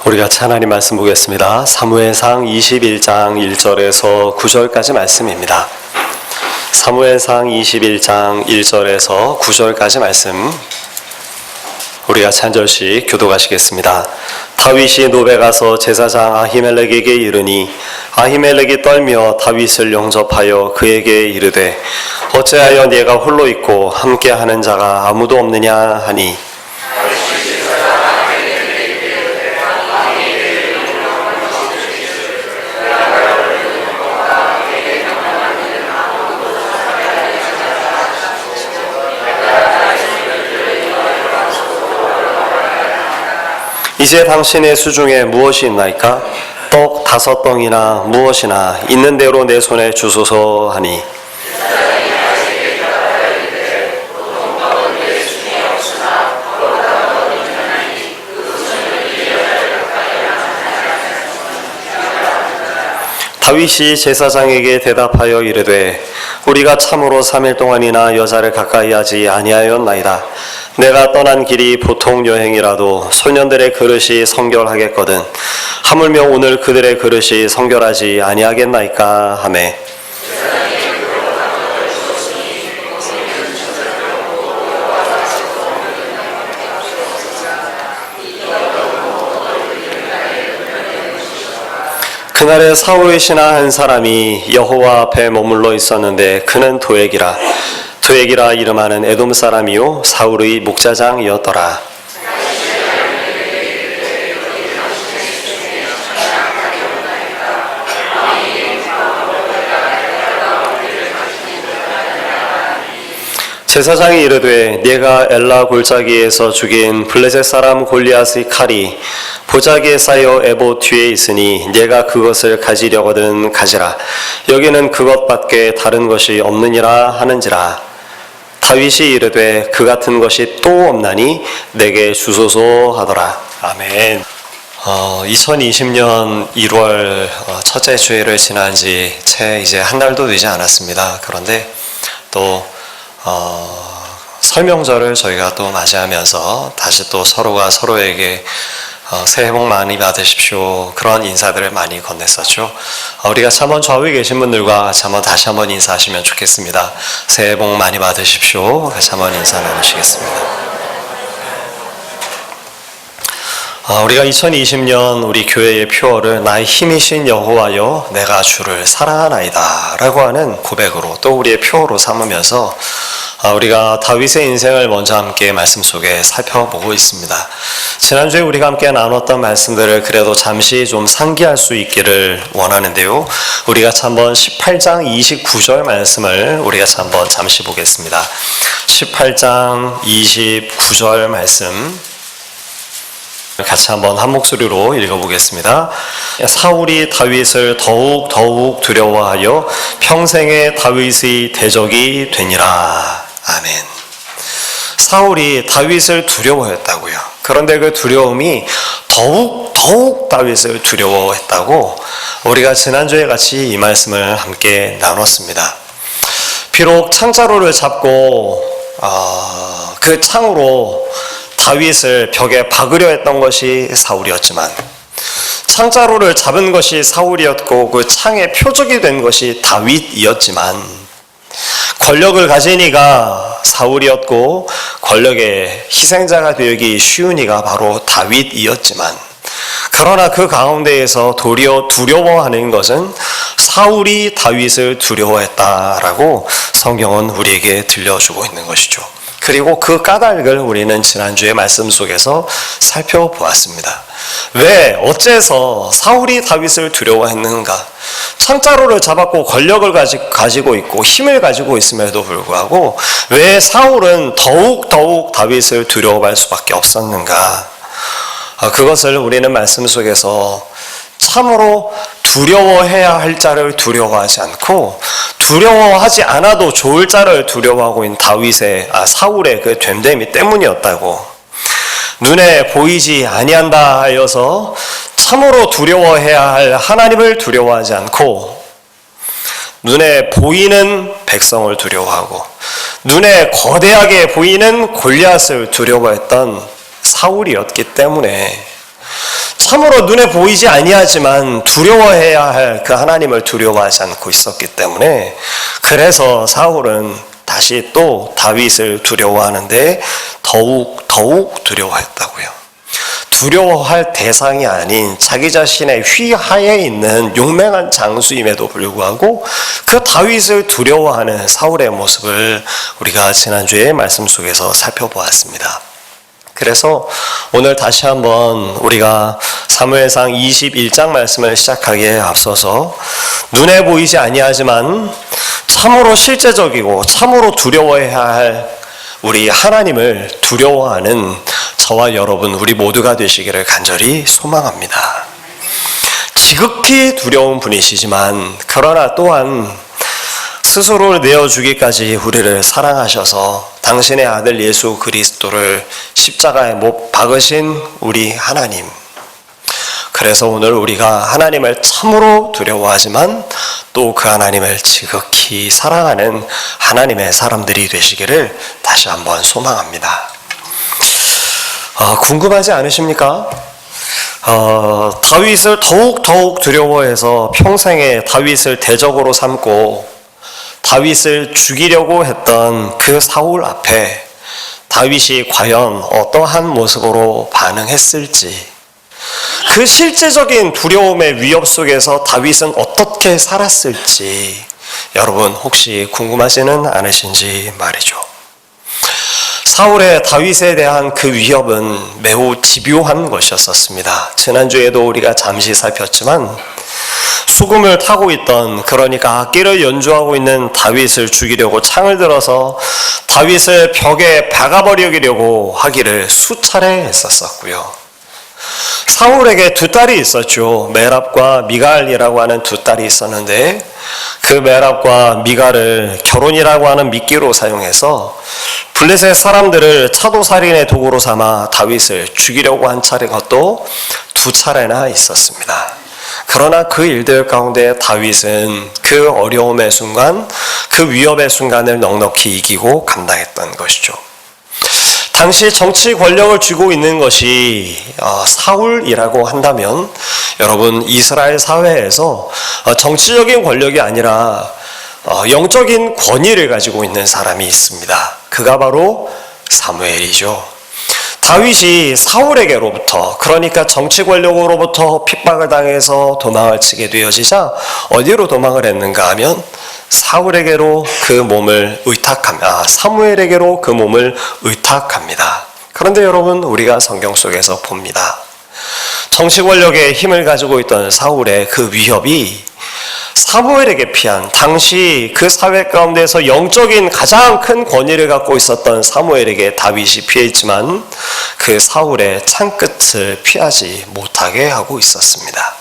우리가 같이 하나님 말씀 보겠습니다. 사무엘상 21장 1절에서 9절까지 말씀입니다. 사무엘상 21장 1절에서 9절까지 말씀 우리가 같이 한 절씩 교독하시겠습니다. 다윗이 노베 가서 제사장 아히멜렉에게 이르니 아히멜렉이 떨며 다윗을 영접하여 그에게 이르되 어찌하여 네가 홀로 있고 함께하는 자가 아무도 없느냐 하니 이제 당신의 수중에 무엇이 있나이까? 떡 5덩이나 무엇이나 있는 대로 내 손에 주소서 하니 다윗이 제사장에게 대답하여 이르되 우리가 참으로 3일 동안이나 여자를 가까이 하지 아니하였나이다. 내가 떠난 길이 보통 여행이라도 소년들의 그릇이 성결하겠거든 하물며 오늘 그들의 그릇이 성결하지 아니하겠나이까 하매 그날에 사울의 신하 한 사람이 여호와 앞에 머물러 있었는데 그는 도액이라 이름하는 에돔 사람이요 사울의 목자장이었더라. 제사장이 이르되 네가 엘라 골짜기에서 죽인 블레셋 사람 골리앗의 칼이 보자기에 쌓여 에봇 뒤에 있으니 네가 그것을 가지려거든 가지라. 여기는 그것밖에 다른 것이 없느니라 하는지라. 다윗이 이르되 그 같은 것이 또 없나니 내게 주소서 하더라. 아멘. 2020년 1월 첫째 주일을 지난 지 채 이제 한 달도 되지 않았습니다. 그런데 또 설명절을 저희가 또 맞이하면서 다시 또 서로가 서로에게 새해 복 많이 받으십시오. 그런 인사들을 많이 건넸었죠. 우리가 한번 좌우에 계신 분들과 다시 한번 인사하시면 좋겠습니다. 새해 복 많이 받으십시오. 같이 한번 인사 나누시겠습니다. 우리가 2020년 우리 교회의 표어를 나의 힘이신 여호와여 내가 주를 사랑하나이다 라고 하는 고백으로 또 우리의 표어로 삼으면서 우리가 다윗의 인생을 먼저 함께 말씀 속에 살펴보고 있습니다. 지난주에 우리가 함께 나눴던 말씀들을 그래도 잠시 좀 상기할 수 있기를 원하는데요. 우리가 한번 18장 29절 말씀을 우리가 한번 잠시 보겠습니다. 18장 29절 말씀 같이 한번 한 목소리로 읽어보겠습니다. 사울이 다윗을 더욱 두려워하여 평생의 다윗의 대적이 되니라. 아멘. 사울이 다윗을 두려워했다고요. 그런데 그 두려움이 더욱 다윗을 두려워했다고 우리가 지난주에 같이 이 말씀을 함께 나눴습니다. 비록 창자루를 잡고 그 창으로 다윗을 벽에 박으려 했던 것이 사울이었지만 창자루를 잡은 것이 사울이었고 그 창의 표적이 된 것이 다윗이었지만 권력을 가진 이가 사울이었고 권력의 희생자가 되기 쉬운 이가 바로 다윗이었지만 그러나 그 가운데에서 도리어 두려워하는 것은 사울이 다윗을 두려워했다라고 성경은 우리에게 들려주고 있는 것이죠. 그리고 그 까닭을 우리는 지난주의 말씀 속에서 살펴보았습니다. 왜, 어째서 사울이 다윗을 두려워했는가? 창자루를 잡았고 권력을 가지고 있고 힘을 가지고 있음에도 불구하고 왜 사울은 더욱 다윗을 두려워할 수밖에 없었는가? 그것을 우리는 말씀 속에서 참으로 두려워해야 할 자를 두려워하지 않고 두려워하지 않아도 좋을 자를 두려워하고 있는 사울의 그 됨됨이 때문이었다고. 눈에 보이지 아니한다 하여서 참으로 두려워해야 할 하나님을 두려워하지 않고 눈에 보이는 백성을 두려워하고 눈에 거대하게 보이는 골리앗을 두려워했던 사울이었기 때문에 참으로 눈에 보이지 아니하지만 두려워해야 할 그 하나님을 두려워하지 않고 있었기 때문에, 그래서 사울은 다시 또 다윗을 두려워하는데 더욱 두려워했다고요. 두려워할 대상이 아닌 자기 자신의 휘하에 있는 용맹한 장수임에도 불구하고 그 다윗을 두려워하는 사울의 모습을 우리가 지난주에 말씀 속에서 살펴보았습니다. 그래서 오늘 다시 한번 우리가 사무엘상 21장 말씀을 시작하기에 앞서서 눈에 보이지 아니하지만 참으로 실제적이고 참으로 두려워해야 할 우리 하나님을 두려워하는 저와 여러분 우리 모두가 되시기를 간절히 소망합니다. 지극히 두려운 분이시지만 그러나 또한 스스로를 내어주기까지 우리를 사랑하셔서 당신의 아들 예수 그리스도를 십자가에 못 박으신 우리 하나님. 그래서 오늘 우리가 하나님을 참으로 두려워하지만 또 그 하나님을 지극히 사랑하는 하나님의 사람들이 되시기를 다시 한번 소망합니다. 궁금하지 않으십니까? 다윗을 더욱 두려워해서 평생에 다윗을 대적으로 삼고 다윗을 죽이려고 했던 그 사울 앞에 다윗이 과연 어떠한 모습으로 반응했을지, 그 실제적인 두려움의 위협 속에서 다윗은 어떻게 살았을지 여러분 혹시 궁금하지는 않으신지 말이죠. 사울의 다윗에 대한 그 위협은 매우 집요한 것이었습니다. 지난주에도 우리가 잠시 살폈지만 수금을 타고 있던, 그러니까 악기를 연주하고 있는 다윗을 죽이려고 창을 들어서 다윗을 벽에 박아버리려고 하기를 수차례 했었고요. 사울에게 두 딸이 있었죠. 메랍과 미갈이라고 하는 두 딸이 있었는데 그 메랍과 미갈을 결혼이라고 하는 미끼로 사용해서 블레셋 사람들을 차도살인의 도구로 삼아 다윗을 죽이려고 한 것도 두 차례나 있었습니다. 그러나 그 일들 가운데 다윗은 그 어려움의 순간, 그 위협의 순간을 넉넉히 이기고 감당했던 것이죠. 당시 정치 권력을 쥐고 있는 것이 사울이라고 한다면 여러분 이스라엘 사회에서 정치적인 권력이 아니라 영적인 권위를 가지고 있는 사람이 있습니다. 그가 바로 사무엘이죠. 다윗이 사울에게로부터, 그러니까 정치 권력으로부터 핍박을 당해서 도망을 치게 되어지자 어디로 도망을 했는가 하면 사울에게로 그 몸을 의탁합니다. 사무엘에게로 그 몸을 의탁합니다. 그런데 여러분 우리가 성경 속에서 봅니다. 정치 권력의 힘을 가지고 있던 사울의 그 위협이 사무엘에게 피한, 당시 그 사회 가운데서 영적인 가장 큰 권위를 갖고 있었던 사무엘에게 다윗이 피했지만 그 사울의 창끝을 피하지 못하게 하고 있었습니다.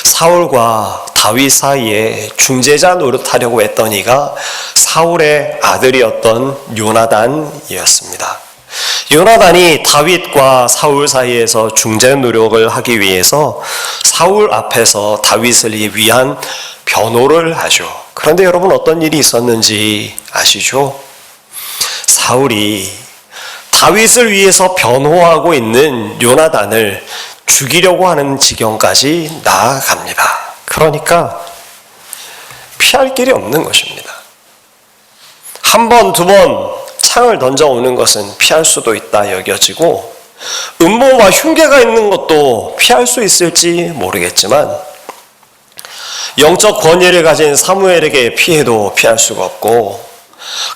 사울과 다윗 사이에 중재자 노릇하려고 했던 이가 사울의 아들이었던 요나단이었습니다. 요나단이 다윗과 사울 사이에서 중재 노력을 하기 위해서 사울 앞에서 다윗을 위한 변호를 하죠. 그런데 여러분 어떤 일이 있었는지 아시죠? 사울이 다윗을 위해서 변호하고 있는 요나단을 죽이려고 하는 지경까지 나아갑니다. 그러니까 피할 길이 없는 것입니다. 한 번, 두 번 창을 던져오는 것은 피할 수도 있다 여겨지고 음모와 흉계가 있는 것도 피할 수 있을지 모르겠지만 영적 권위를 가진 사무엘에게 피해도 피할 수가 없고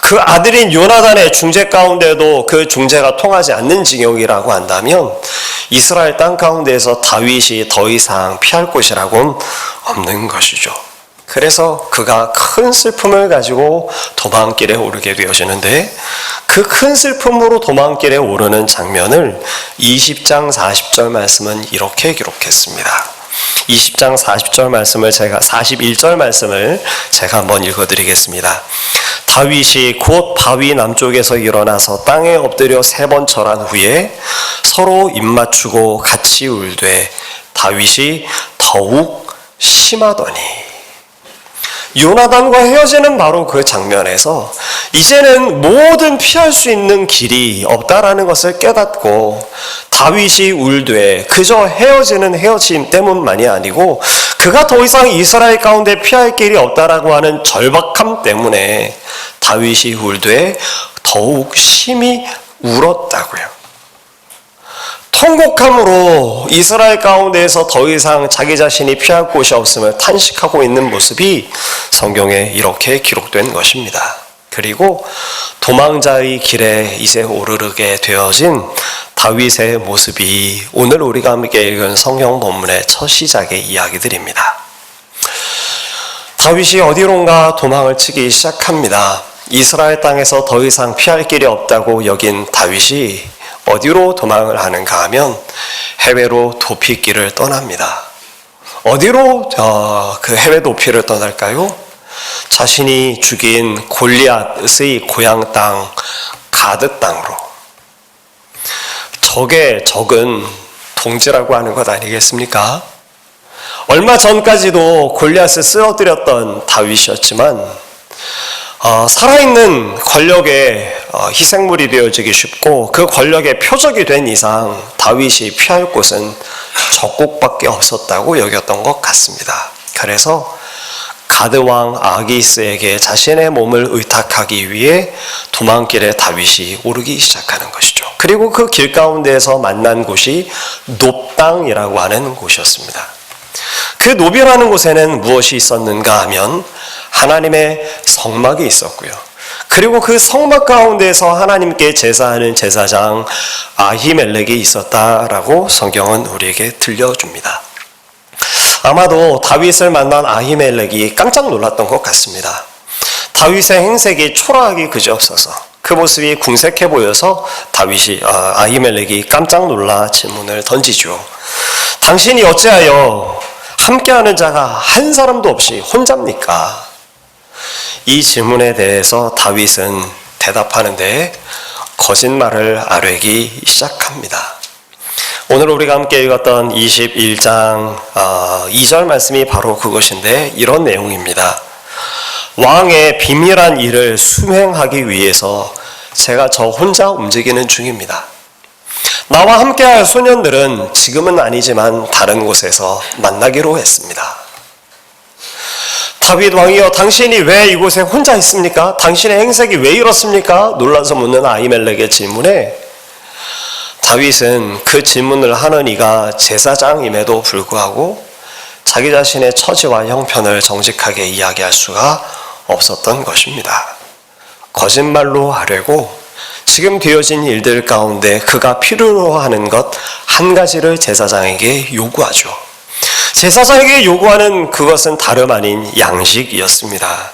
그 아들인 요나단의 중재 가운데도 그 중재가 통하지 않는 지경이라고 한다면 이스라엘 땅 가운데에서 다윗이 더 이상 피할 곳이라고는 없는 것이죠. 그래서 그가 큰 슬픔을 가지고 도망길에 오르게 되어지는데 그 큰 슬픔으로 도망길에 오르는 장면을 20장 40절 말씀은 이렇게 기록했습니다. 20장 40절 말씀을 41절 말씀을 제가 한번 읽어드리겠습니다. 다윗이 곧 바위 남쪽에서 일어나서 땅에 엎드려 3번 절한 후에 서로 입맞추고 같이 울되 다윗이 더욱 심하더니, 요나단과 헤어지는 바로 그 장면에서 이제는 모든 피할 수 있는 길이 없다라는 것을 깨닫고 다윗이 울되 그저 헤어지는 헤어짐 때문만이 아니고 그가 더 이상 이스라엘 가운데 피할 길이 없다라고 하는 절박함 때문에 다윗이 울되 더욱 심히 울었다고요. 통곡함으로 이스라엘 가운데에서 더 이상 자기 자신이 피할 곳이 없음을 탄식하고 있는 모습이 성경에 이렇게 기록된 것입니다. 그리고 도망자의 길에 이제 오르르게 되어진 다윗의 모습이 오늘 우리가 함께 읽은 성경 본문의 첫 시작의 이야기들입니다. 다윗이 어디론가 도망을 치기 시작합니다. 이스라엘 땅에서 더 이상 피할 길이 없다고 여긴 다윗이 어디로 도망을 하는가 하면 해외로 도피길을 떠납니다. 어디로 그 해외 도피를 떠날까요? 자신이 죽인 골리앗의 고향 땅 가드 땅으로. 적의 적은 동지라고 하는 것 아니겠습니까? 얼마 전까지도 골리앗을 쓰러뜨렸던 다윗이었지만 살아있는 권력의 희생물이 되어지기 쉽고 그 권력의 표적이 된 이상 다윗이 피할 곳은 적국밖에 없었다고 여겼던 것 같습니다. 그래서 가드왕 아기스에게 자신의 몸을 의탁하기 위해 도망길에 다윗이 오르기 시작하는 것이죠. 그리고 그 길 가운데에서 만난 곳이 놉땅이라고 하는 곳이었습니다. 그 놉이라는 곳에는 무엇이 있었는가 하면 하나님의 성막이 있었고요. 그리고 그 성막 가운데서 하나님께 제사하는 제사장 아히멜렉이 있었다라고 성경은 우리에게 들려줍니다. 아마도 다윗을 만난 아히멜렉이 깜짝 놀랐던 것 같습니다. 다윗의 행색이 초라하기 그지없어서 그 모습이 궁색해 보여서 아히멜렉이 깜짝 놀라 질문을 던지죠. 당신이 어찌하여 함께하는 자가 한 사람도 없이 혼자입니까? 이 질문에 대해서 다윗은 대답하는데 거짓말을 아뢰기 시작합니다. 오늘 우리가 함께 읽었던 21장 2절 말씀이 바로 그것인데 이런 내용입니다. 왕의 비밀한 일을 수행하기 위해서 제가 저 혼자 움직이는 중입니다. 나와 함께할 소년들은 지금은 아니지만 다른 곳에서 만나기로 했습니다. 다윗 왕이여, 당신이 왜 이곳에 혼자 있습니까? 당신의 행색이 왜 이렇습니까? 놀라서 묻는 아히멜렉의 질문에 다윗은 그 질문을 하는 이가 제사장임에도 불구하고 자기 자신의 처지와 형편을 정직하게 이야기할 수가 없었던 것입니다. 거짓말로 하려고 지금 되어진 일들 가운데 그가 필요로 하는 것 한 가지를 제사장에게 요구하죠. 제사장에게 요구하는 그것은 다름 아닌 양식이었습니다.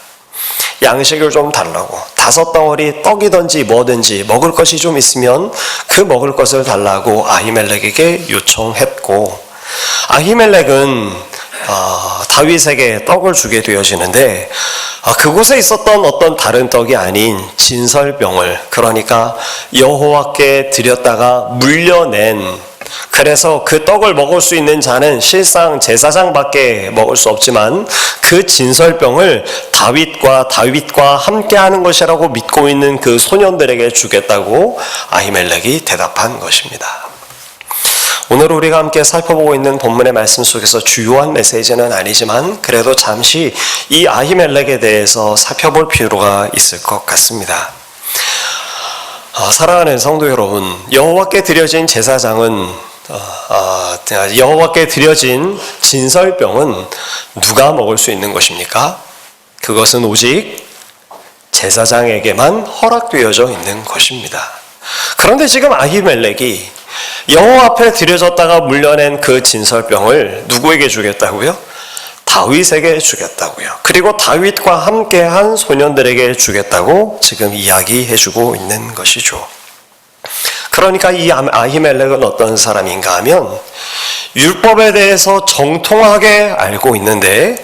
양식을 좀 달라고. 5덩어리 떡이든지 뭐든지 먹을 것이 좀 있으면 그 먹을 것을 달라고 아히멜렉에게 요청했고, 아히멜렉은 다윗에게 떡을 주게 되어지는데 그곳에 있었던 어떤 다른 떡이 아닌 진설병을, 그러니까 여호와께 드렸다가 물려낸, 그래서 그 떡을 먹을 수 있는 자는 실상 제사장밖에 먹을 수 없지만 그 진설병을 다윗과 함께하는 것이라고 믿고 있는 그 소년들에게 주겠다고 아히멜렉이 대답한 것입니다. 오늘 우리가 함께 살펴보고 있는 본문의 말씀 속에서 주요한 메시지는 아니지만 그래도 잠시 이 아히멜렉에 대해서 살펴볼 필요가 있을 것 같습니다. 사랑하는 성도 여러분, 여호와께 드려진 제사장은 여호와께 드려진 진설병은 누가 먹을 수 있는 것입니까? 그것은 오직 제사장에게만 허락되어져 있는 것입니다. 그런데 지금 아히멜렉이 여호와 앞에 드려졌다가 물려낸 그 진설병을 누구에게 주겠다고요? 다윗에게 주겠다고요. 그리고 다윗과 함께한 소년들에게 주겠다고 지금 이야기해주고 있는 것이죠. 그러니까 이 아히멜렉은 어떤 사람인가 하면 율법에 대해서 정통하게 알고 있는데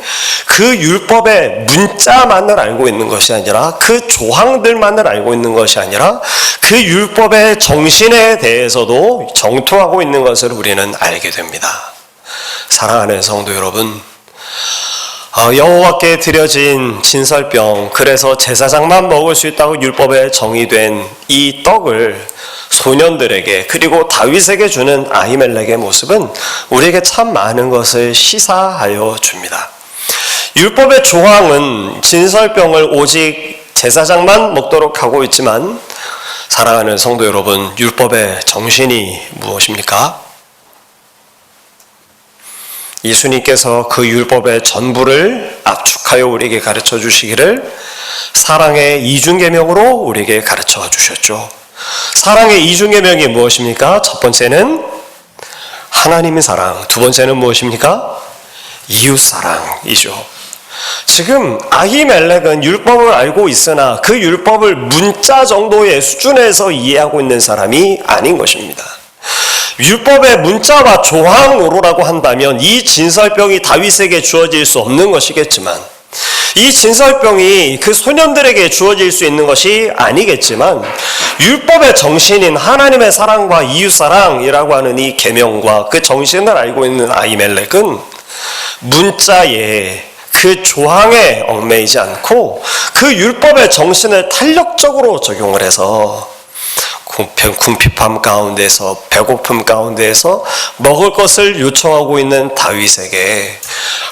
그 율법의 문자만을 알고 있는 것이 아니라 그 조항들만을 알고 있는 것이 아니라 그 율법의 정신에 대해서도 정통하고 있는 것을 우리는 알게 됩니다. 사랑하는 성도 여러분, 여호와께 드려진 진설병, 그래서 제사장만 먹을 수 있다고 율법에 정의된 이 떡을 소년들에게 그리고 다윗에게 주는 아히멜렉의 모습은 우리에게 참 많은 것을 시사하여 줍니다. 율법의 조항은 진설병을 오직 제사장만 먹도록 하고 있지만, 사랑하는 성도 여러분, 율법의 정신이 무엇입니까? 예수님께서 그 율법의 전부를 압축하여 우리에게 가르쳐 주시기를 사랑의 이중계명으로 우리에게 가르쳐 주셨죠. 사랑의 이중계명이 무엇입니까? 첫 번째는 하나님의 사랑, 두 번째는 무엇입니까? 이웃사랑이죠. 지금 아히멜렉은 율법을 알고 있으나 그 율법을 문자 정도의 수준에서 이해하고 있는 사람이 아닌 것입니다. 율법의 문자와 조항으로라고 한다면 이 진설병이 다윗에게 주어질 수 없는 것이겠지만, 이 진설병이 그 소년들에게 주어질 수 있는 것이 아니겠지만, 율법의 정신인 하나님의 사랑과 이웃사랑이라고 하는 이 계명과 그 정신을 알고 있는 아히멜렉은 문자에 그 조항에 얽매이지 않고 그 율법의 정신을 탄력적으로 적용을 해서 궁핍함 가운데서, 배고픔 가운데에서 먹을 것을 요청하고 있는 다윗에게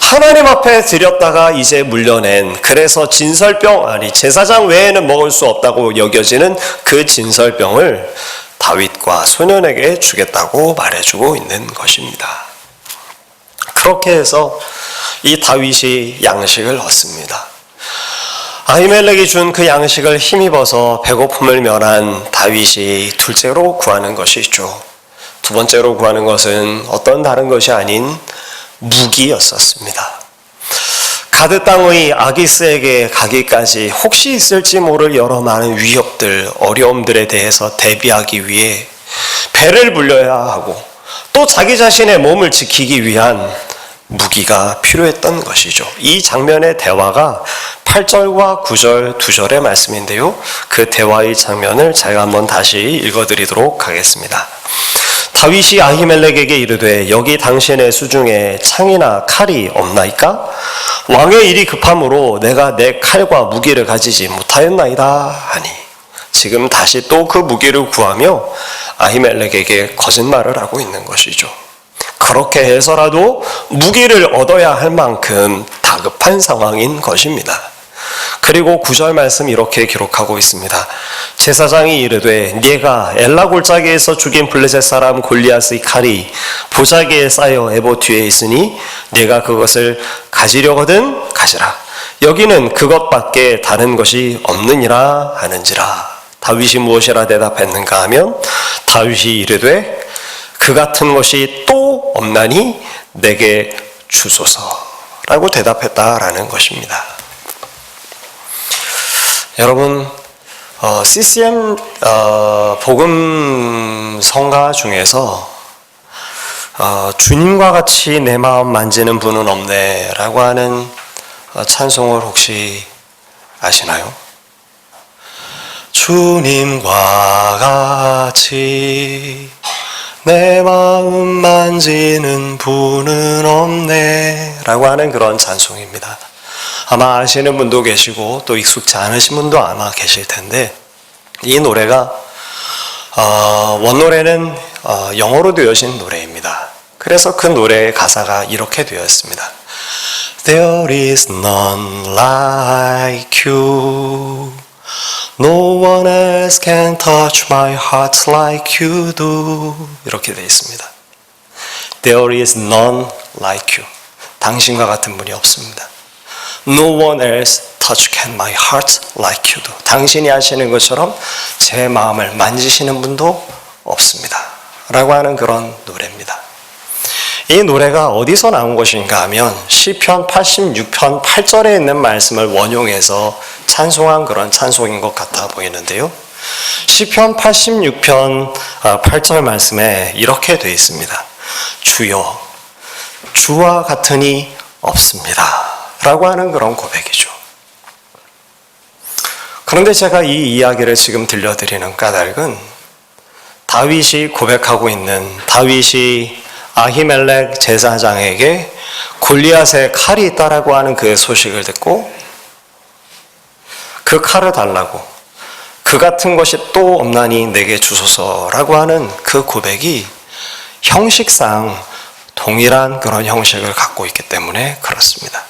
하나님 앞에 드렸다가 이제 물려낸, 그래서 진설병, 제사장 외에는 먹을 수 없다고 여겨지는 그 진설병을 다윗과 소년에게 주겠다고 말해주고 있는 것입니다. 그렇게 해서 이 다윗이 양식을 얻습니다. 아히멜렉이 준 그 양식을 힘입어서 배고픔을 면한 다윗이 둘째로 구하는 것이 있죠. 두 번째로 구하는 것은 어떤 다른 것이 아닌 무기였었습니다. 가드 땅의 아기스에게 가기까지 혹시 있을지 모를 여러 많은 위협들, 어려움들에 대해서 대비하기 위해 배를 불려야 하고 또 자기 자신의 몸을 지키기 위한 무기가 필요했던 것이죠. 이 장면의 대화가 8절과 9절 두 절의 말씀인데요. 그 대화의 장면을 제가 한번 다시 읽어드리도록 하겠습니다. 다윗이 아히멜렉에게 이르되 여기 당신의 수중에 창이나 칼이 없나이까? 왕의 일이 급함으로 내가 내 칼과 무기를 가지지 못하였나이다 하니, 지금 다시 또 그 무기를 구하며 아히멜렉에게 거짓말을 하고 있는 것이죠. 그렇게 해서라도 무기를 얻어야 할 만큼 다급한 상황인 것입니다. 그리고 9절 말씀 이렇게 기록하고 있습니다. 제사장이 이르되 네가 엘라 골짜기에서 죽인 블레셋 사람 골리앗의 칼이 보자기에 쌓여 에봇 뒤에 있으니 네가 그것을 가지려거든 가지라. 여기는 그것밖에 다른 것이 없느니라 하는지라. 다윗이 무엇이라 대답했는가 하면, 다윗이 이르되 그 같은 것이 또 없나니 내게 주소서라고 대답했다라는 것입니다. 여러분, CCM 복음 성가 중에서 주님과 같이 내 마음 만지는 분은 없네 라고 하는 찬송을 혹시 아시나요? 주님과 같이 내 마음 만지는 분은 없네 라고 하는 그런 찬송입니다. 아마 아시는 분도 계시고 또 익숙지 않으신 분도 아마 계실 텐데, 이 노래가 원노래는 영어로 되어진 노래입니다. 그래서 그 노래의 가사가 이렇게 되어 있습니다. There is none like you. No one else can touch my heart like you do. 이렇게 되어 있습니다. There is none like you. 당신과 같은 분이 없습니다. No one else touch can my heart like you do. 당신이 하시는 것처럼 제 마음을 만지시는 분도 없습니다. 라고 하는 그런 노래입니다. 이 노래가 어디서 나온 것인가 하면 시편 86편 8절에 있는 말씀을 원용해서 찬송한 그런 찬송인 것 같아 보이는데요. 시편 86편 8절 말씀에 이렇게 되어 있습니다. 주여, 주와 같은 이 없습니다 라고 하는 그런 고백이죠. 그런데 제가 이 이야기를 지금 들려드리는 까닭은 다윗이 고백하고 있는, 다윗이 아히멜렉 제사장에게 골리앗의 칼이 있다라고 하는 그 소식을 듣고 그 칼을 달라고, 그 같은 것이 또 없나니 내게 주소서라고 하는 그 고백이 형식상 동일한 그런 형식을 갖고 있기 때문에 그렇습니다.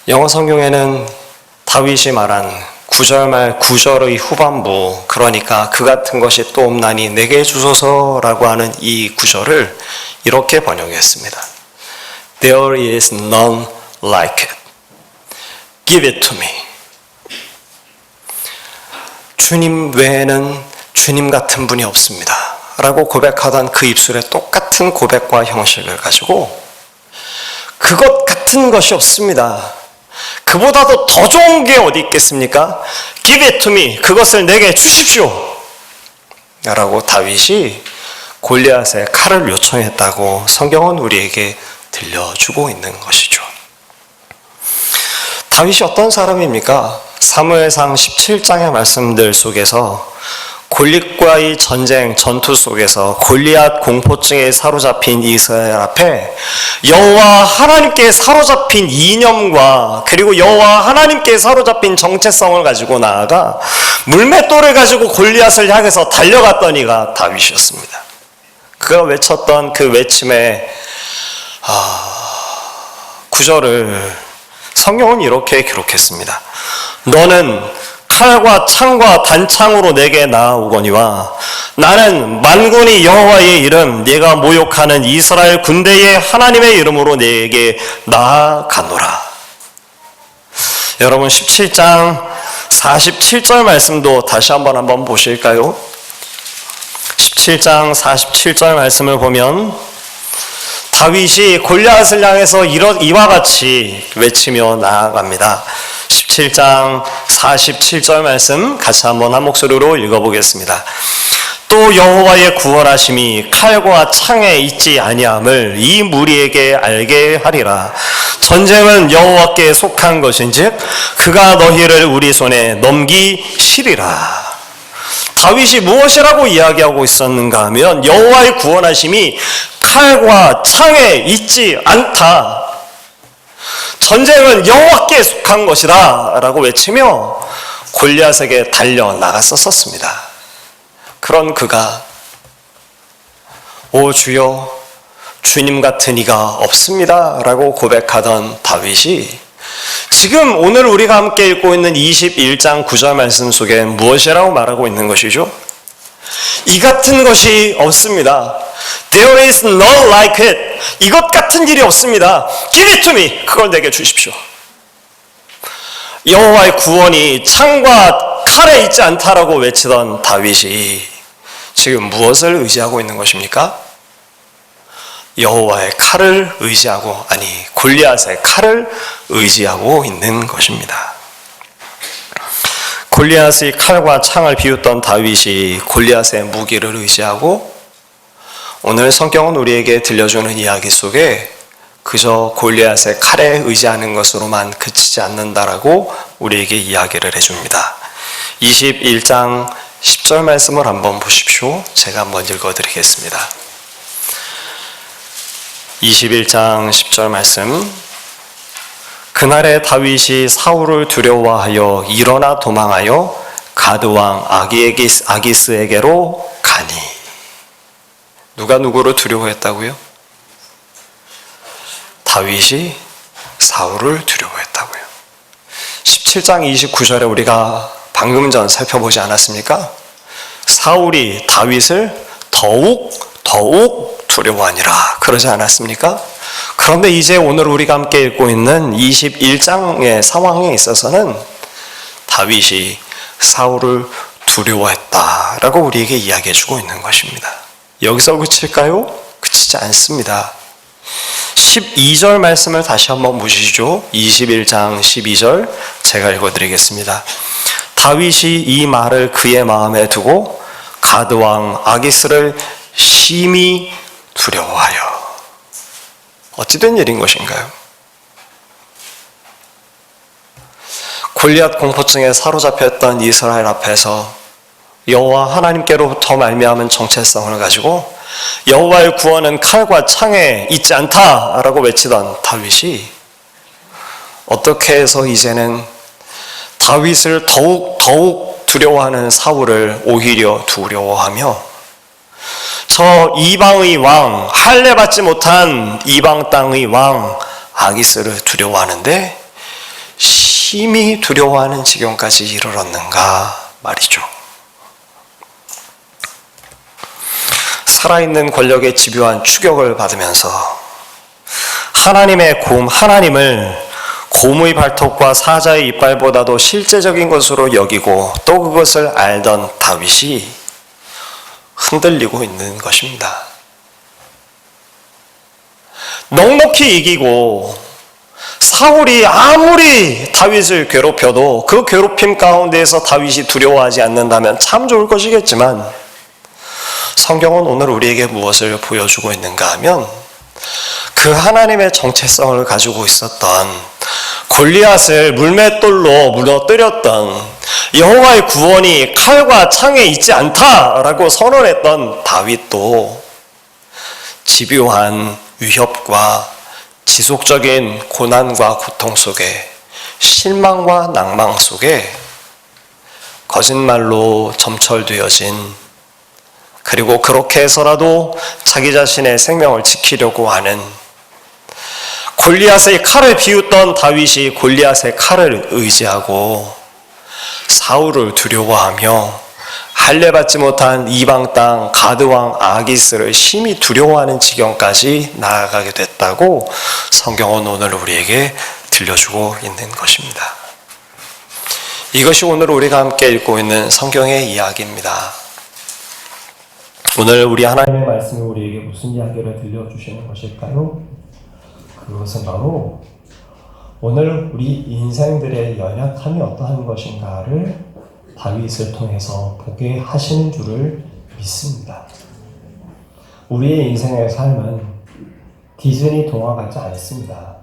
영어 성경에는 다윗이 말한 9절 말 9절의 후반부, 그러니까 그 같은 것이 또 없나니 내게 주소서라고 하는 이 구절을 이렇게 번역했습니다. There is none like it. Give it to me. 주님 외에는 주님 같은 분이 없습니다 라고 고백하던 그 입술에 똑같은 고백과 형식을 가지고 그것 같은 것이 없습니다, 그보다도 더 좋은 게 어디 있겠습니까? Give it to me. 그것을 내게 주십시오 라고 다윗이 골리앗의 칼을 요청했다고 성경은 우리에게 들려주고 있는 것이죠. 다윗이 어떤 사람입니까? 사무엘상 17장의 말씀들 속에서 골리앗과의 전쟁, 전투 속에서 골리앗 공포증에 사로잡힌 이스라엘 앞에 여호와 하나님께 사로잡힌 이념과 그리고 여호와 하나님께 사로잡힌 정체성을 가지고 나아가 물맷돌을 가지고 골리앗을 향해서 달려갔던 이가 다윗이었습니다. 그가 외쳤던 그 외침의 구절을 성경은 이렇게 기록했습니다. 너는 칼과 창과 단창으로 내게 나아오거니와 나는 만군의 여호와의 이름, 네가 모욕하는 이스라엘 군대의 하나님의 이름으로 내게 나아가노라. 여러분 17장 47절 말씀도 다시 한번 보실까요? 17장 47절 말씀을 보면 다윗이 골리앗을 향해서 이와 같이 외치며 나아갑니다. 17장 47절 말씀 같이 한번 한 목소리로 읽어보겠습니다. 또 여호와의 구원하심이 칼과 창에 있지 아니함을 이 무리에게 알게 하리라. 전쟁은 여호와께 속한 것인즉 그가 너희를 우리 손에 넘기시리라. 다윗이 무엇이라고 이야기하고 있었는가 하면 여호와의 구원하심이 칼과 창에 있지 않다. 전쟁은 여호와께 속한 것이다 라고 외치며 골리앗에게 달려나갔었습니다. 그런 그가 오 주여 주님 같은 이가 없습니다 라고 고백하던 다윗이 지금 오늘 우리가 함께 읽고 있는 21장 9절 말씀 속에 무엇이라고 말하고 있는 것이죠? 이 같은 것이 없습니다. There is none like it. 이것 같은 일이 없습니다. Give it to me. 그걸 내게 주십시오. 여호와의 구원이 창과 칼에 있지 않다라고 외치던 다윗이 지금 무엇을 의지하고 있는 것입니까? 여호와의 칼을 의지하고, 아니 골리앗의 칼을 의지하고 있는 것입니다. 골리앗의 칼과 창을 비웃던 다윗이 골리앗의 무기를 의지하고 오늘 성경은 우리에게 들려주는 이야기 속에 그저 골리앗의 칼에 의지하는 것으로만 그치지 않는다라고 우리에게 이야기를 해줍니다. 21장 10절 말씀을 한번 보십시오. 제가 한번 읽어드리겠습니다. 21장 10절 말씀. 그날에 다윗이 사울을 두려워하여 일어나 도망하여 가드왕 아기스에게로 가니. 누가 누구를 두려워했다고요? 다윗이 사울을 두려워했다고요. 17장 29절에 우리가 방금 전 살펴보지 않았습니까? 사울이 다윗을 더욱 두려워하니라 그러지 않았습니까? 그런데 이제 오늘 우리가 함께 읽고 있는 21장의 상황에 있어서는 다윗이 사울을 두려워했다라고 우리에게 이야기해주고 있는 것입니다. 여기서 그칠까요? 그치지 않습니다. 12절 말씀을 다시 한번 보시죠. 21장 12절 제가 읽어드리겠습니다. 다윗이 이 말을 그의 마음에 두고 가드왕 아기스를 심히 두려워하여. 어찌된 일인 것인가요? 골리앗 공포증에 사로잡혔던 이스라엘 앞에서 여호와 하나님께로부터 말미암은 정체성을 가지고 여호와의 구원은 칼과 창에 있지 않다라고 외치던 다윗이 어떻게 해서 이제는 다윗을 더욱 두려워하는 사울을 오히려 두려워하며 저 이방의 왕, 할례 받지 못한 이방 땅의 왕 아기스를 두려워하는데 심히 두려워하는 지경까지 이르렀는가 말이죠. 살아있는 권력에 집요한 추격을 받으면서 하나님의 하나님을 곰의 발톱과 사자의 이빨보다도 실제적인 것으로 여기고 또 그것을 알던 다윗이 흔들리고 있는 것입니다. 넉넉히 이기고 사울이 아무리 다윗을 괴롭혀도 그 괴롭힘 가운데에서 다윗이 두려워하지 않는다면 참 좋을 것이겠지만 성경은 오늘 우리에게 무엇을 보여주고 있는가 하면 그 하나님의 정체성을 가지고 있었던 골리앗을 물맷돌로 무너뜨렸던 여호와의 구원이 칼과 창에 있지 않다라고 선언했던 다윗도 집요한 위협과 지속적인 고난과 고통 속에 실망과 낭망 속에 거짓말로 점철되어진 그리고 그렇게 해서라도 자기 자신의 생명을 지키려고 하는 골리앗의 칼을 비웃던 다윗이 골리앗의 칼을 의지하고 사울을 두려워하며 할례 받지 못한 이방 땅 가드왕 아기스를 심히 두려워하는 지경까지 나아가게 됐다고 성경은 오늘 우리에게 들려주고 있는 것입니다. 이것이 오늘 우리가 함께 읽고 있는 성경의 이야기입니다. 오늘 우리 하나님의 말씀이 우리에게 무슨 이야기를 들려주시는 것일까요? 그것은 바로 오늘 우리 인생들의 연약함이 어떠한 것인가를 다윗을 통해서 보게 하시는 줄을 믿습니다. 우리의 인생의 삶은 디즈니 동화 같지 않습니다.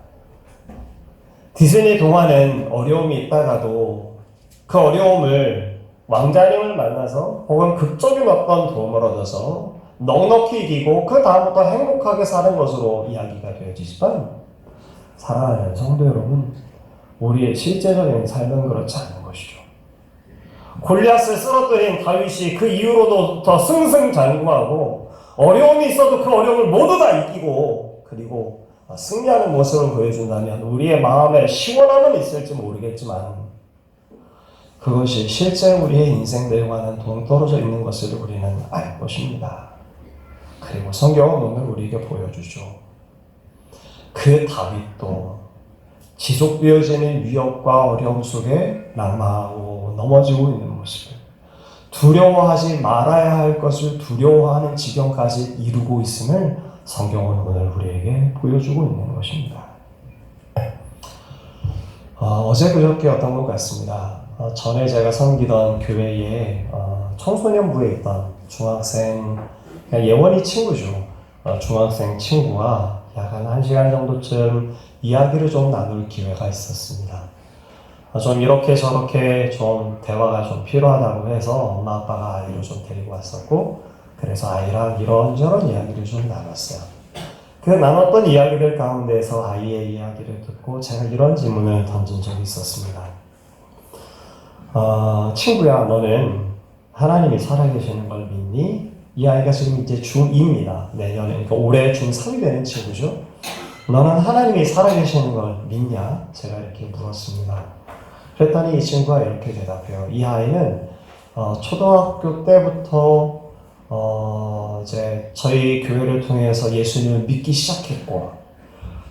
디즈니 동화는 어려움이 있다가도 그 어려움을 왕자님을 만나서 혹은 극적인 어떤 도움을 얻어서 넉넉히 이기고 그 다음부터 행복하게 사는 것으로 이야기가 되어지지만 사랑하는 성도 여러분, 우리의 실제적인 삶은 그렇지 않은 것이죠. 골리앗을 쓰러뜨린 다윗이 그 이후로도 더 승승장구하고 어려움이 있어도 그 어려움을 모두 다 이기고 그리고 승리하는 모습을 보여준다면 우리의 마음에 시원함은 있을지 모르겠지만 그것이 실제 우리의 인생들과는 동떨어져 있는 것을 우리는 알 것입니다. 그리고 성경은 오늘 우리에게 보여주죠. 그 다윗도 지속되어지는 위협과 어려움 속에 낙마하고 넘어지고 있는 모습을 두려워하지 말아야 할 것을 두려워하는 지경까지 이루고 있음을 성경은 오늘 우리에게 보여주고 있는 것입니다. 어제 그저께였던 것 같습니다. 전에 제가 섬기던 교회에 청소년부에 있던 중학생, 그냥 예원이 친구죠. 중학생 친구와 약 한 1시간 정도쯤 이야기를 좀 나눌 기회가 있었습니다. 좀 이렇게 저렇게 좀 대화가 좀 필요하다고 해서 엄마 아빠가 아이를 좀 데리고 왔었고 그래서 아이랑 이런저런 이야기를 좀 나눴어요. 그 나눴던 이야기들 가운데서 아이의 이야기를 듣고 제가 이런 질문을 던진 적이 있었습니다. 친구야, 너는 하나님이 살아계시는 걸 믿니? 이 아이가 지금 이제 중2입니다. 내년에, 그러니까 올해 중3이 되는 친구죠. 너는 하나님이 살아계시는 걸 믿냐? 제가 이렇게 물었습니다. 그랬더니 이 친구가 이렇게 대답해요. 이 아이는 초등학교 때부터 이제 저희 교회를 통해서 예수님을 믿기 시작했고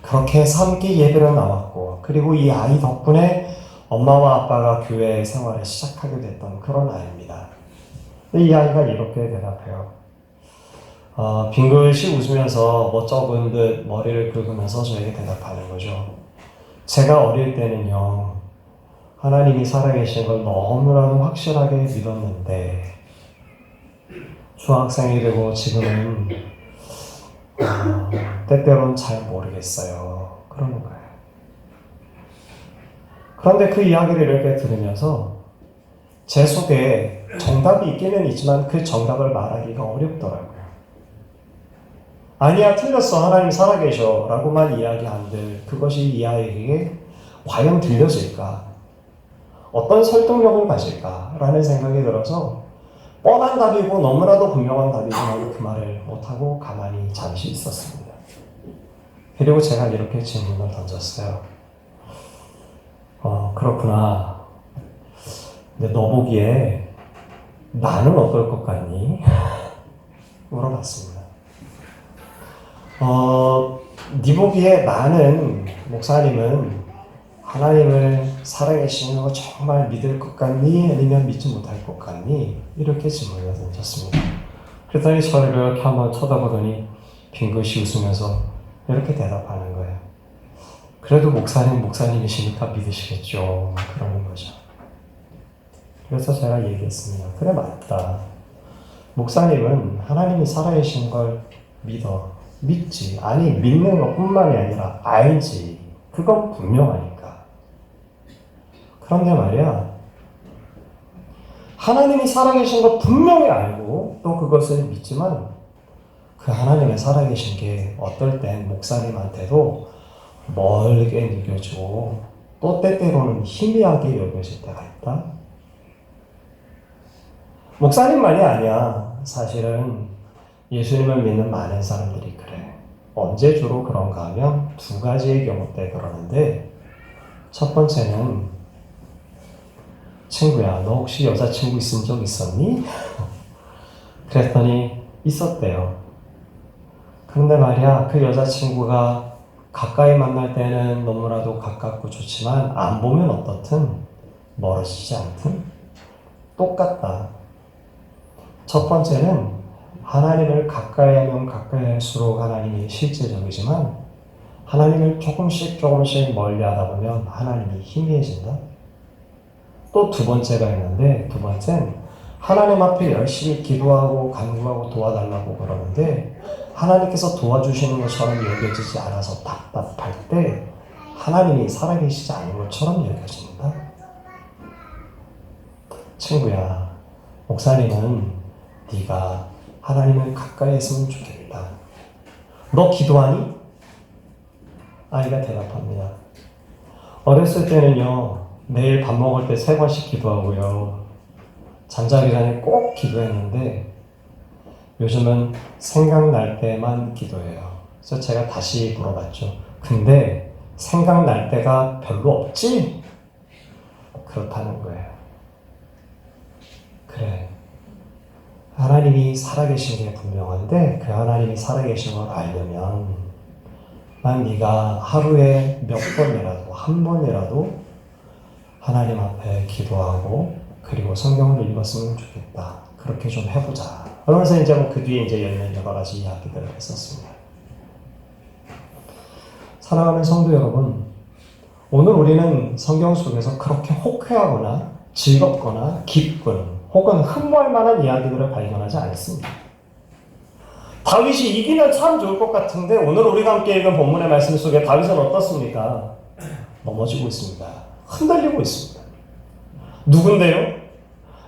그렇게 해서 함께 예배를 나왔고 그리고 이 아이 덕분에 엄마와 아빠가 교회 생활을 시작하게 됐던 그런 아이입니다. 이 아이가 이렇게 대답해요. 빙글씩 웃으면서 멋쩍은 듯 머리를 긁으면서 저에게 대답하는 거죠. 제가 어릴 때는요, 하나님이 살아계신 걸 너무나도 확실하게 믿었는데 중학생이 되고 지금은 때때로는 잘 모르겠어요. 그러는 거예요. 그런데 그 이야기를 이렇게 들으면서 제 속에 정답이 있기는 있지만 그 정답을 말하기가 어렵더라고요. 아니야, 틀렸어, 하나님 살아계셔 라고만 이야기한들 그것이 이 아이에게 과연 들려질까? 어떤 설득력을 가질까? 라는 생각이 들어서 뻔한 답이고 너무나도 분명한 답이지만 그 말을 못하고 가만히 잠시 있었습니다. 그리고 제가 이렇게 질문을 던졌어요. 그렇구나. 근데 너 보기에 나는 어떨 것 같니? 물어봤습니다. 네 보기에 나는, 목사님은 하나님을 살아계시는 거 정말 믿을 것 같니? 아니면 믿지 못할 것 같니? 이렇게 질문을 던졌습니다. 그랬더니 저를 이렇게 한번 쳐다보더니 빙긋이 웃으면서 이렇게 대답하는 거예요. 그래도 목사님이시니까 믿으시겠죠. 그러는 거죠. 그래서 제가 얘기했습니다. 그래, 맞다. 목사님은 하나님이 살아계신 걸 믿지. 아니, 믿는 것뿐만이 아니라 알지. 그건 분명하니까. 그런데 말이야, 하나님이 살아계신 거 분명히 알고 또 그것을 믿지만 그 하나님의 살아계신 게 어떨 땐 목사님한테도 멀게 느껴지고 또 때때로는 희미하게 여겨질 때가 있다. 목사님만이 아니야. 사실은 예수님을 믿는 많은 사람들이 그래. 언제 주로 그런가 하면 두 가지의 경우 때 그러는데, 첫 번째는 친구야, 너 혹시 여자친구 있은 적 있었니? 그랬더니 있었대요. 근데 말이야, 그 여자친구가 가까이 만날 때는 너무나도 가깝고 좋지만 안 보면 어떻든 멀어지지 않든 똑같다. 첫 번째는 하나님을 가까이 하면 가까이 할수록 하나님이 실제적이지만 하나님을 조금씩 멀리 하다 보면 하나님이 희미해진다. 또 두 번째가 있는데, 두 번째는 하나님 앞에 열심히 기도하고 간구하고 도와달라고 그러는데 하나님께서 도와주시는 것처럼 여겨지지 않아서 답답할 때 하나님이 살아계시지 않은 것처럼 여겨진다. 친구야, 목사님은 네가 하나님을 가까이 했으면 좋겠다. 너 기도하니? 아이가 대답합니다. 어렸을 때는요, 매일 밥 먹을 때 3번씩 기도하고요, 잠자기 전에 꼭 기도했는데 요즘은 생각날 때만 기도해요. 그래서 제가 다시 물어봤죠. 근데 생각날 때가 별로 없지? 그렇다는 거예요. 그래, 하나님이 살아계신 게 분명한데 그 하나님이 살아계신 걸 알려면 난 네가 하루에 몇 번이라도, 한 번이라도 하나님 앞에 기도하고 그리고 성경을 읽었으면 좋겠다. 그렇게 좀 해보자. 그러면서 이제 그 뒤에 이제 여러 가지 이야기들을 했었습니다. 사랑하는 성도 여러분, 오늘 우리는 성경 속에서 그렇게 호쾌하거나 즐겁거나 기쁜 혹은 흠모할 만한 이야기들을 발견하지 않습니다. 다윗이 이기면 참 좋을 것 같은데 오늘 우리가 함께 읽은 본문의 말씀 속에 다윗은 어떻습니까? 넘어지고 있습니다. 흔들리고 있습니다. 누군데요?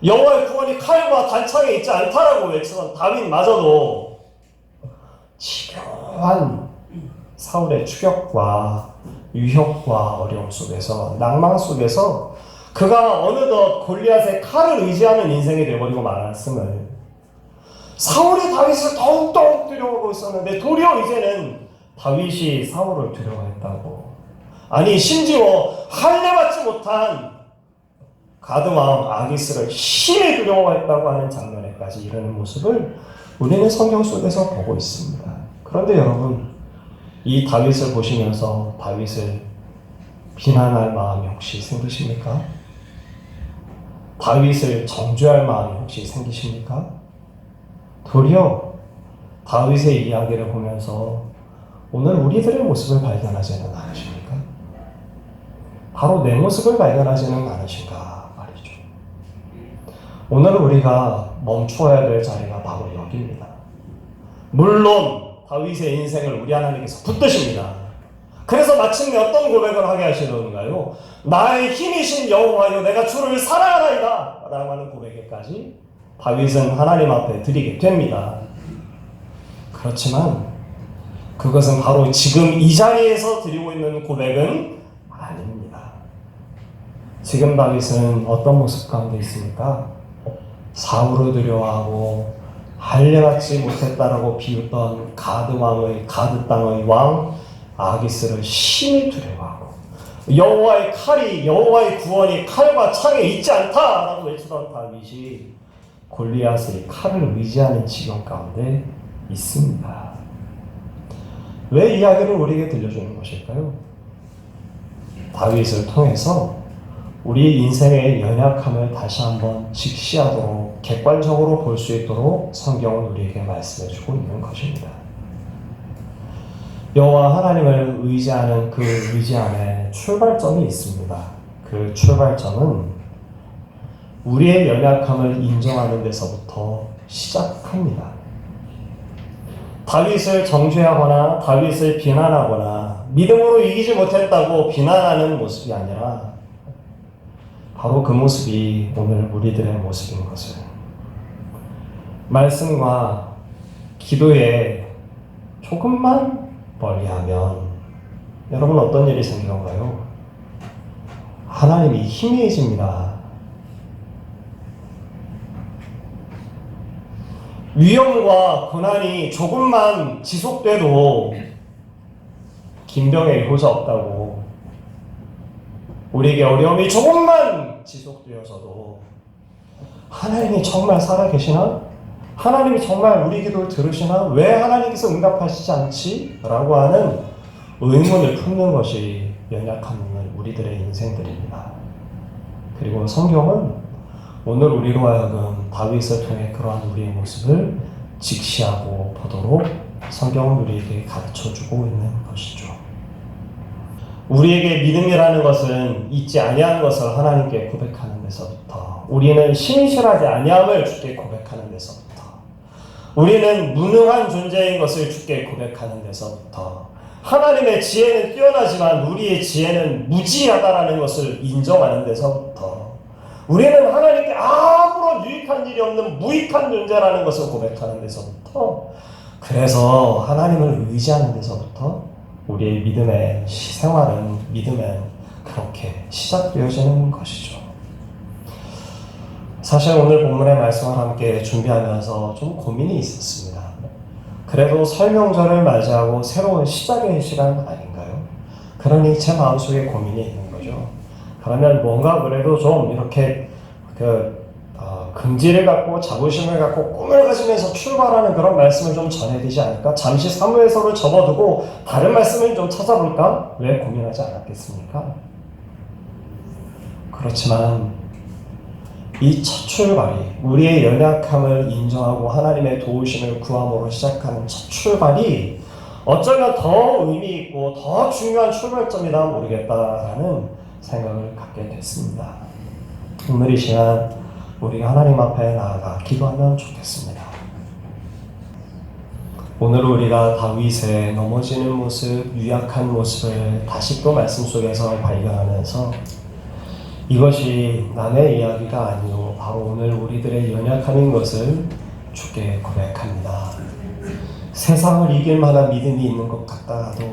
여호와의 구원이 칼과 단창에 있지 않다라고 외치던 다윗마저도 집요한 사울의 추격과 유혹과 어려움 속에서, 낭망 속에서 그가 어느덧 골리앗의 칼을 의지하는 인생이 되어버리고 말았음을 사울이 다윗을 더욱더욱 두려워하고 있었는데 도리어 이제는 다윗이 사울을 두려워했다고. 아니, 심지어 할례받지 못한 가드왕 아기스를 심히 두려워했다고 하는 장면에까지 이르는 모습을 우리는 성경 속에서 보고 있습니다. 그런데 여러분, 이 다윗을 보시면서 다윗을 비난할 마음이 혹시 생기십니까? 다윗을 정죄할 마음이 혹시 생기십니까? 도리어 다윗의 이야기를 보면서 오늘 우리들의 모습을 발견하지는 않으십니까? 바로 내 모습을 발견하지는 않으신가 말이죠. 오늘 우리가 멈추어야 될 자리가 바로 여기입니다. 물론 다윗의 인생을 우리 하나님께서 붙드십니다. 그래서 마침내 어떤 고백을 하게 하시던가요? 나의 힘이신 여호와여, 내가 주를 사랑하나이다 라고 하는 고백에까지 다윗은 하나님 앞에 드리게 됩니다. 그렇지만 그것은 바로 지금 이 자리에서 드리고 있는 고백은 아닙니다. 지금 다윗은 어떤 모습 가운데 있습니까? 사울을 두려워하고 할례받지 못했다라고 비웃던 가드 땅의 왕 아기스를 심히 두려워하고 여호와의 칼이, 여호와의 구원이 칼과 창에 있지 않다라고 외치던 다윗이 골리앗의 칼을 의지하는 지경 가운데 있습니다. 왜 이야기를 우리에게 들려주는 것일까요? 다윗을 통해서 우리 인생의 연약함을 다시 한번 직시하도록 객관적으로 볼 수 있도록 성경은 우리에게 말씀해주고 있는 것입니다. 여호와 하나님을 의지하는 그 의지 안에 출발점이 있습니다. 그 출발점은 우리의 연약함을 인정하는 데서부터 시작합니다. 다윗을 정죄하거나 다윗을 비난하거나 믿음으로 이기지 못했다고 비난하는 모습이 아니라 바로 그 모습이 오늘 우리들의 모습인 것을 말씀과 기도에 조금만 멀리하면 여러분 어떤 일이 생기던가요? 하나님이 희미해집니다. 위험과 고난이 조금만 지속돼도 김병의 효자 없다고 우리에게 어려움이 조금만 지속되어서도 하나님이 정말 살아계시나? 하나님이 정말 우리 기도를 들으시나? 왜 하나님께서 응답하시지 않지? 라고 하는 의문을 품는 것이 연약한 우리들의 인생들입니다. 그리고 성경은 오늘 우리로 하여금 다윗을 통해 그러한 우리의 모습을 직시하고 보도록 성경은 우리에게 가르쳐주고 있는 것이죠. 우리에게 믿음이라는 것은 잊지 아니하는 것을 하나님께 고백하는 데서부터, 우리는 신실하지 아니함을 주께 고백하는 데서부터, 우리는 무능한 존재인 것을 주께 고백하는 데서부터, 하나님의 지혜는 뛰어나지만 우리의 지혜는 무지하다라는 것을 인정하는 데서부터, 우리는 하나님께 아무런 유익한 일이 없는 무익한 존재라는 것을 고백하는 데서부터, 그래서 하나님을 의지하는 데서부터 우리의 믿음의 생활은, 믿음은 그렇게 시작되어지는 것이죠. 사실 오늘 본문의 말씀을 함께 준비하면서 좀 고민이 있었습니다. 그래도 설명절을 맞이하고 새로운 시작의 시간 아닌가요? 그러니 제 마음속에 고민이 있는 거죠. 그러면 뭔가 그래도 좀 이렇게 긍지를 갖고 자부심을 갖고 꿈을 가지면서 출발하는 그런 말씀을 좀 전해야 되지 않을까? 잠시 사무엘서를 접어두고 다른 말씀을 좀 찾아볼까? 왜 고민하지 않았겠습니까? 그렇지만 이 첫 출발이, 우리의 연약함을 인정하고 하나님의 도우심을 구함으로 시작하는 첫 출발이 어쩌면 더 의미 있고 더 중요한 출발점이다 모르겠다라는 생각을 갖게 됐습니다. 오늘 이 시간 우리가 하나님 앞에 나아가 기도하면 좋겠습니다. 오늘 우리가 다윗의 넘어지는 모습, 유약한 모습을 다시 또 말씀 속에서 발견하면서 이것이 남의 이야기가 아니오 바로 오늘 우리들의 연약함인 것을 주께 고백합니다. 세상을 이길 만한 믿음이 있는 것 같다가도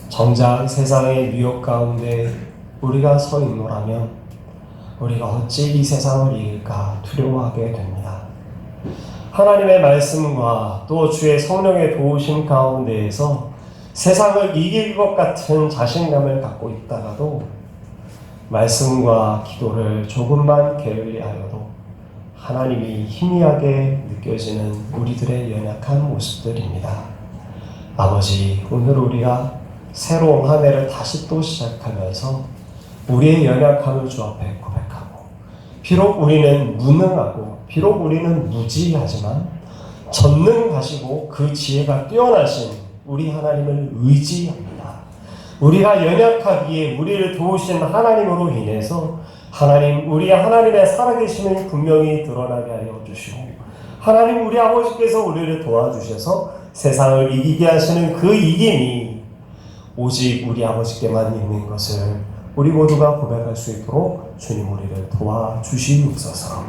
정작 세상의 위협 가운데 우리가 서 있노라면 우리가 어찌 이 세상을 이길까 두려워하게 됩니다. 하나님의 말씀과 또 주의 성령의 도우심 가운데에서 세상을 이길 것 같은 자신감을 갖고 있다가도 말씀과 기도를 조금만 게을리하여도 하나님이 희미하게 느껴지는 우리들의 연약한 모습들입니다. 아버지, 오늘 우리가 새로운 한 해를 다시 또 시작하면서 우리의 연약함을 주 앞에 고백하고, 비록 우리는 무능하고 비록 우리는 무지하지만 전능하시고 그 지혜가 뛰어나신 우리 하나님을 의지합니다. 우리가 연약하기에 우리를 도우신 하나님으로 인해서 하나님, 우리 하나님의 살아계심을 분명히 드러나게 하여 주시고, 하나님 우리 아버지께서 우리를 도와주셔서 세상을 이기게 하시는 그 이김이 오직 우리 아버지께만 있는 것을 우리 모두가 고백할 수 있도록 주님 우리를 도와주시옵소서.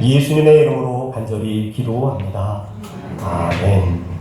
예수님의 이름으로 간절히 기도합니다. 아멘.